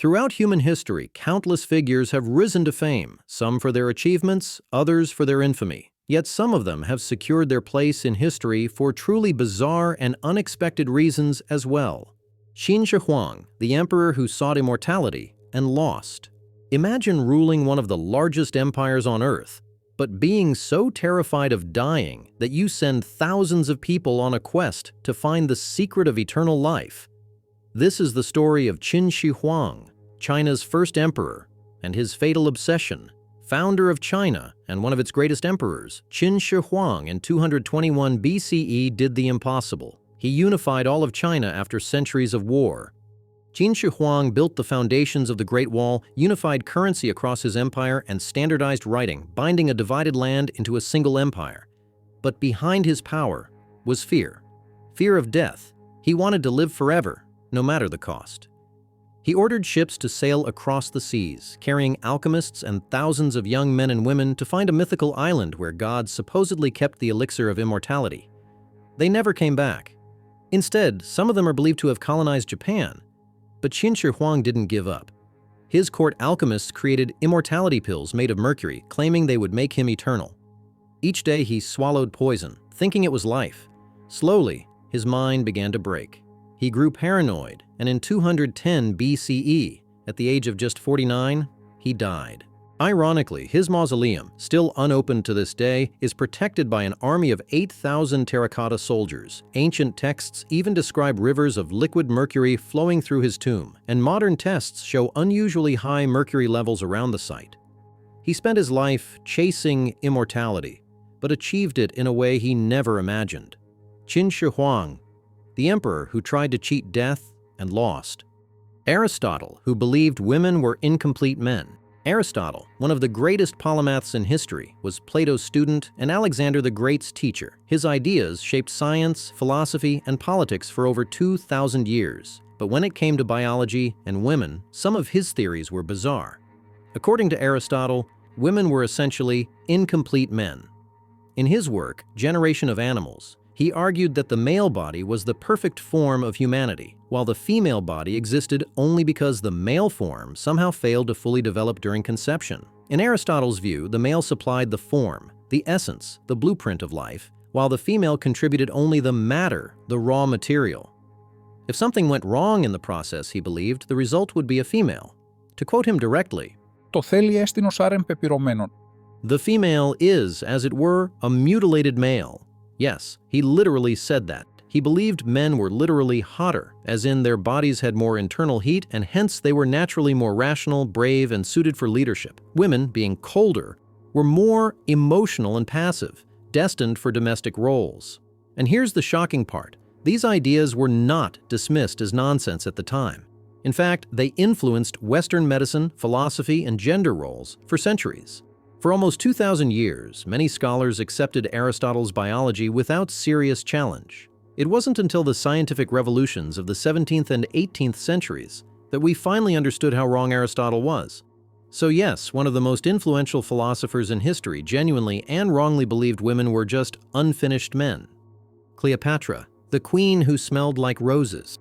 Throughout human history, countless figures have risen to fame, some for their achievements, others for their infamy. Yet some of them have secured their place in history for truly bizarre and unexpected reasons as well. Qin Shi Huang, the emperor who sought immortality and lost. Imagine ruling one of the largest empires on Earth, but being so terrified of dying that you send thousands of people on a quest to find the secret of eternal life. This is the story of Qin Shi Huang, China's first emperor, and his fatal obsession. Founder of China and one of its greatest emperors, Qin Shi Huang in 221 BCE did the impossible. He unified all of China after centuries of war. Qin Shi Huang built the foundations of the Great Wall, unified currency across his empire, and standardized writing, binding a divided land into a single empire. But behind his power was fear. Fear of death. He wanted to live forever, no matter the cost. He ordered ships to sail across the seas, carrying alchemists and thousands of young men and women to find a mythical island where gods supposedly kept the elixir of immortality. They never came back. Instead, some of them are believed to have colonized Japan. But Qin Shi Huang didn't give up. His court alchemists created immortality pills made of mercury, claiming they would make him eternal. Each day he swallowed poison, thinking it was life. Slowly, his mind began to break. He grew paranoid, and in 210 BCE, at the age of just 49, he died. Ironically, his mausoleum, still unopened to this day, is protected by an army of 8,000 terracotta soldiers. Ancient texts even describe rivers of liquid mercury flowing through his tomb, and modern tests show unusually high mercury levels around the site. He spent his life chasing immortality, but achieved it in a way he never imagined. Qin Shi Huang, the emperor who tried to cheat death and lost. Aristotle, who believed women were incomplete men. Aristotle, one of the greatest polymaths in history, was Plato's student and Alexander the Great's teacher. His ideas shaped science, philosophy, and politics for over 2,000 years. But when it came to biology and women, some of his theories were bizarre. According to Aristotle, women were essentially incomplete men. In his work, Generation of Animals, he argued that the male body was the perfect form of humanity, while the female body existed only because the male form somehow failed to fully develop during conception. In Aristotle's view, the male supplied the form, the essence, the blueprint of life, while the female contributed only the matter, the raw material. If something went wrong in the process, he believed, the result would be a female. To quote him directly, «Το θέλει έστεινος άρεν πεπυρωμένον». The female is, as it were, a mutilated male. Yes, he literally said that. He believed men were literally hotter, as in their bodies had more internal heat and hence they were naturally more rational, brave, and suited for leadership. Women, being colder, were more emotional and passive, destined for domestic roles. And here's the shocking part. These ideas were not dismissed as nonsense at the time. In fact, they influenced Western medicine, philosophy, and gender roles for centuries. For almost 2,000 years, many scholars accepted Aristotle's biology without serious challenge. It wasn't until the scientific revolutions of the 17th and 18th centuries that we finally understood how wrong Aristotle was. So yes, one of the most influential philosophers in history genuinely and wrongly believed women were just unfinished men. Cleopatra, the queen who smelled like roses.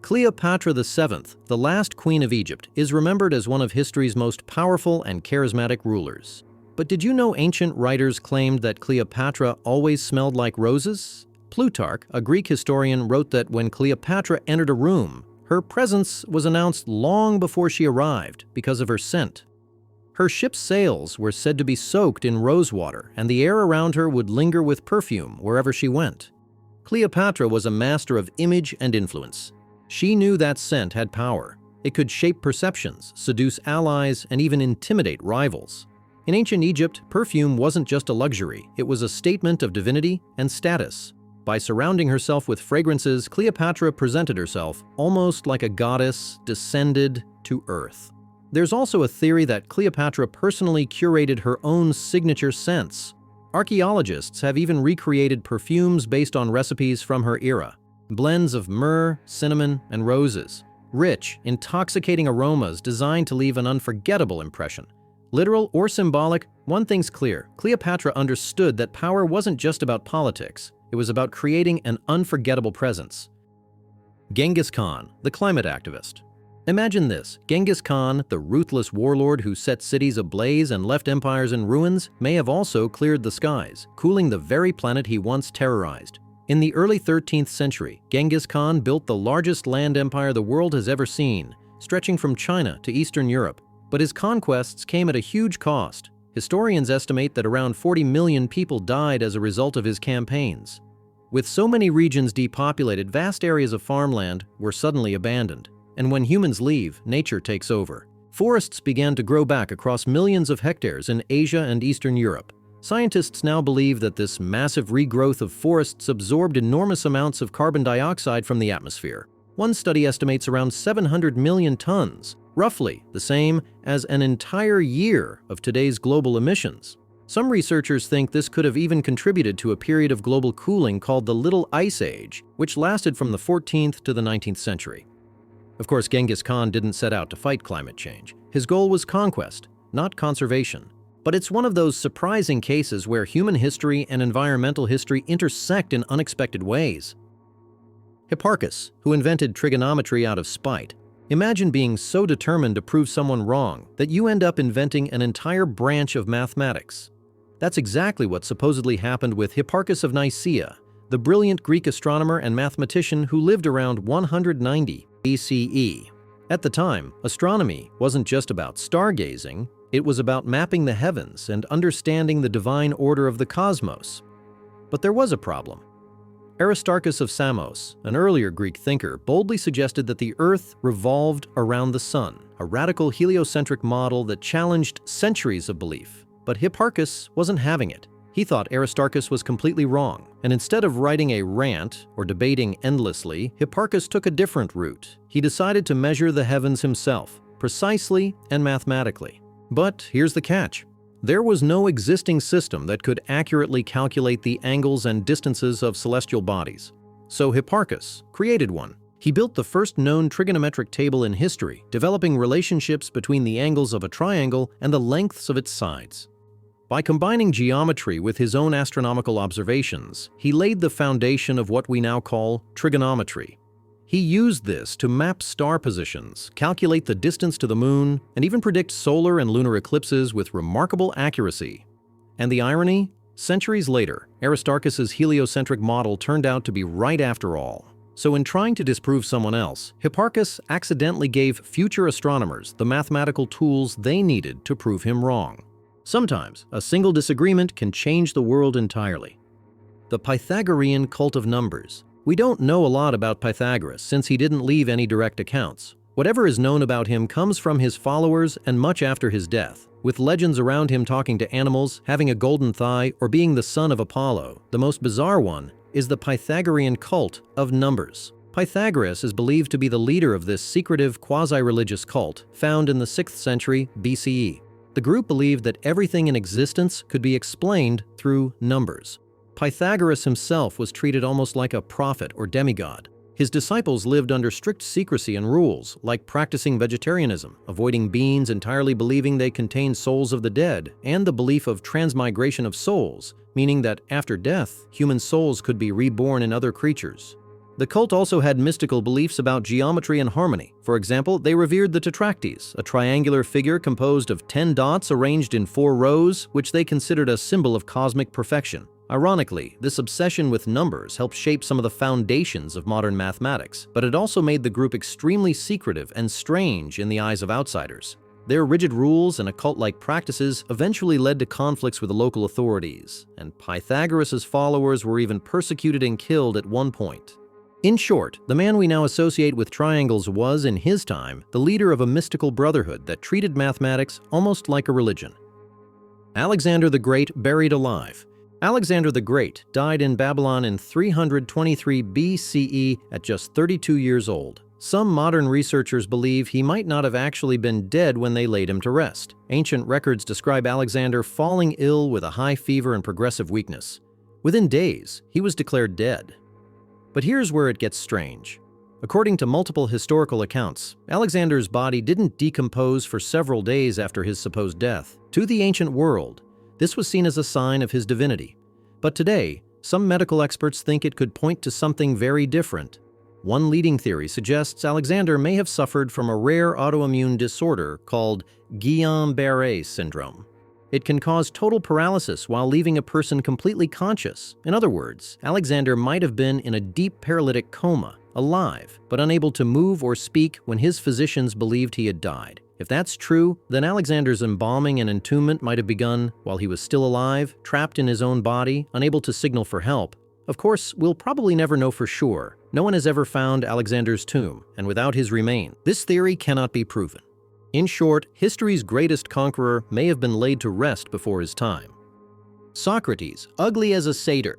Cleopatra VII, the last queen of Egypt, is remembered as one of history's most powerful and charismatic rulers. But did you know ancient writers claimed that Cleopatra always smelled like roses? Plutarch, a Greek historian, wrote that when Cleopatra entered a room, her presence was announced long before she arrived because of her scent. Her ship's sails were said to be soaked in rosewater, and the air around her would linger with perfume wherever she went. Cleopatra was a master of image and influence. She knew that scent had power. It could shape perceptions, seduce allies, and even intimidate rivals. In ancient Egypt, perfume wasn't just a luxury, it was a statement of divinity and status. By surrounding herself with fragrances, Cleopatra presented herself almost like a goddess descended to earth. There's also a theory that Cleopatra personally curated her own signature scents. Archaeologists have even recreated perfumes based on recipes from her era. Blends of myrrh, cinnamon, and roses. Rich, intoxicating aromas designed to leave an unforgettable impression. Literal or symbolic, one thing's clear. Cleopatra understood that power wasn't just about politics. It was about creating an unforgettable presence. Genghis Khan, the climate activist. Imagine this: Genghis Khan, the ruthless warlord who set cities ablaze and left empires in ruins, may have also cleared the skies, cooling the very planet he once terrorized. In the early 13th century, Genghis Khan built the largest land empire the world has ever seen, stretching from China to Eastern Europe. But his conquests came at a huge cost. Historians estimate that around 40 million people died as a result of his campaigns. With so many regions depopulated, vast areas of farmland were suddenly abandoned. And when humans leave, nature takes over. Forests began to grow back across millions of hectares in Asia and Eastern Europe. Scientists now believe that this massive regrowth of forests absorbed enormous amounts of carbon dioxide from the atmosphere. One study estimates around 700 million tons, roughly the same as an entire year of today's global emissions. Some researchers think this could have even contributed to a period of global cooling called the Little Ice Age, which lasted from the 14th to the 19th century. Of course, Genghis Khan didn't set out to fight climate change. His goal was conquest, not conservation. But it's one of those surprising cases where human history and environmental history intersect in unexpected ways. Hipparchus, who invented trigonometry out of spite. Imagine being so determined to prove someone wrong that you end up inventing an entire branch of mathematics. That's exactly what supposedly happened with Hipparchus of Nicaea, the brilliant Greek astronomer and mathematician who lived around 190 BCE. At the time, astronomy wasn't just about stargazing, it was about mapping the heavens and understanding the divine order of the cosmos. But there was a problem. Aristarchus of Samos, an earlier Greek thinker, boldly suggested that the Earth revolved around the sun, a radical heliocentric model that challenged centuries of belief. But Hipparchus wasn't having it. He thought Aristarchus was completely wrong, and instead of writing a rant or debating endlessly, Hipparchus took a different route. He decided to measure the heavens himself, precisely and mathematically. But here's the catch. There was no existing system that could accurately calculate the angles and distances of celestial bodies. So Hipparchus created one. He built the first known trigonometric table in history, developing relationships between the angles of a triangle and the lengths of its sides. By combining geometry with his own astronomical observations, he laid the foundation of what we now call trigonometry. He used this to map star positions, calculate the distance to the moon, and even predict solar and lunar eclipses with remarkable accuracy. And the irony? Centuries later, Aristarchus's heliocentric model turned out to be right after all. So in trying to disprove someone else, Hipparchus accidentally gave future astronomers the mathematical tools they needed to prove him wrong. Sometimes, a single disagreement can change the world entirely. The Pythagorean cult of numbers. We don't know a lot about Pythagoras since he didn't leave any direct accounts. Whatever is known about him comes from his followers and much after his death, with legends around him talking to animals, having a golden thigh, or being the son of Apollo. The most bizarre one is the Pythagorean cult of numbers. Pythagoras is believed to be the leader of this secretive quasi-religious cult found in the 6th century BCE. The group believed that everything in existence could be explained through numbers. Pythagoras himself was treated almost like a prophet or demigod. His disciples lived under strict secrecy and rules, like practicing vegetarianism, avoiding beans, entirely believing they contained souls of the dead, and the belief of transmigration of souls, meaning that after death, human souls could be reborn in other creatures. The cult also had mystical beliefs about geometry and harmony. For example, they revered the tetractys, a triangular figure composed of 10 dots arranged in 4 rows, which they considered a symbol of cosmic perfection. Ironically, this obsession with numbers helped shape some of the foundations of modern mathematics, but it also made the group extremely secretive and strange in the eyes of outsiders. Their rigid rules and occult-like practices eventually led to conflicts with the local authorities, and Pythagoras' followers were even persecuted and killed at one point. In short, the man we now associate with triangles was, in his time, the leader of a mystical brotherhood that treated mathematics almost like a religion. Alexander the Great buried alive. Alexander the Great died in Babylon in 323 BCE at just 32 years old. Some modern researchers believe he might not have actually been dead when they laid him to rest. Ancient records describe Alexander falling ill with a high fever and progressive weakness. Within days, he was declared dead. But here's where it gets strange. According to multiple historical accounts, Alexander's body didn't decompose for several days after his supposed death. To the ancient world, this was seen as a sign of his divinity. But today, some medical experts think it could point to something very different. One leading theory suggests Alexander may have suffered from a rare autoimmune disorder called Guillain-Barré syndrome. It can cause total paralysis while leaving a person completely conscious. In other words, Alexander might have been in a deep paralytic coma, alive, but unable to move or speak when his physicians believed he had died. If that's true, then Alexander's embalming and entombment might have begun while he was still alive, trapped in his own body, unable to signal for help. Of course, we'll probably never know for sure. No one has ever found Alexander's tomb, and without his remains, this theory cannot be proven. In short, history's greatest conqueror may have been laid to rest before his time. Socrates, ugly as a satyr.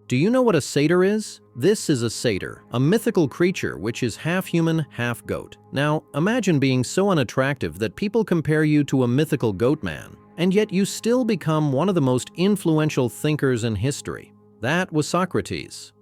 Do you know what a satyr is? This is a satyr, a mythical creature which is half human, half goat. Now, imagine being so unattractive that people compare you to a mythical goat man, and yet you still become one of the most influential thinkers in history. That was Socrates.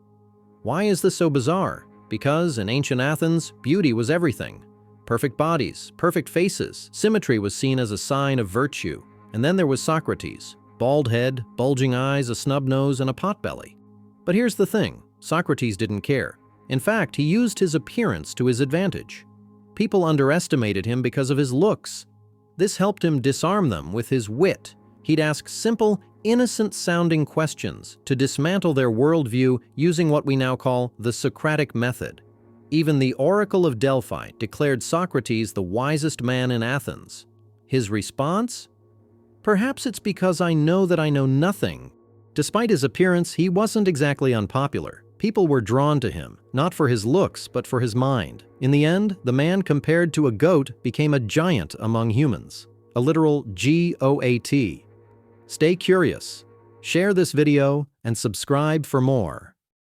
Why is this so bizarre? Because in ancient Athens, beauty was everything. Perfect bodies, perfect faces, symmetry was seen as a sign of virtue. And then there was Socrates. Bald head, bulging eyes, a snub nose, and a potbelly. But here's the thing, Socrates didn't care. In fact, he used his appearance to his advantage. People underestimated him because of his looks. This helped him disarm them with his wit. He'd ask simple, innocent-sounding questions to dismantle their worldview using what we now call the Socratic method. Even the Oracle of Delphi declared Socrates the wisest man in Athens. His response? Perhaps it's because I know that I know nothing. Despite his appearance, he wasn't exactly unpopular. People were drawn to him, not for his looks, but for his mind. In the end, the man compared to a goat became a giant among humans. A literal GOAT. Stay curious, share this video, and subscribe for more.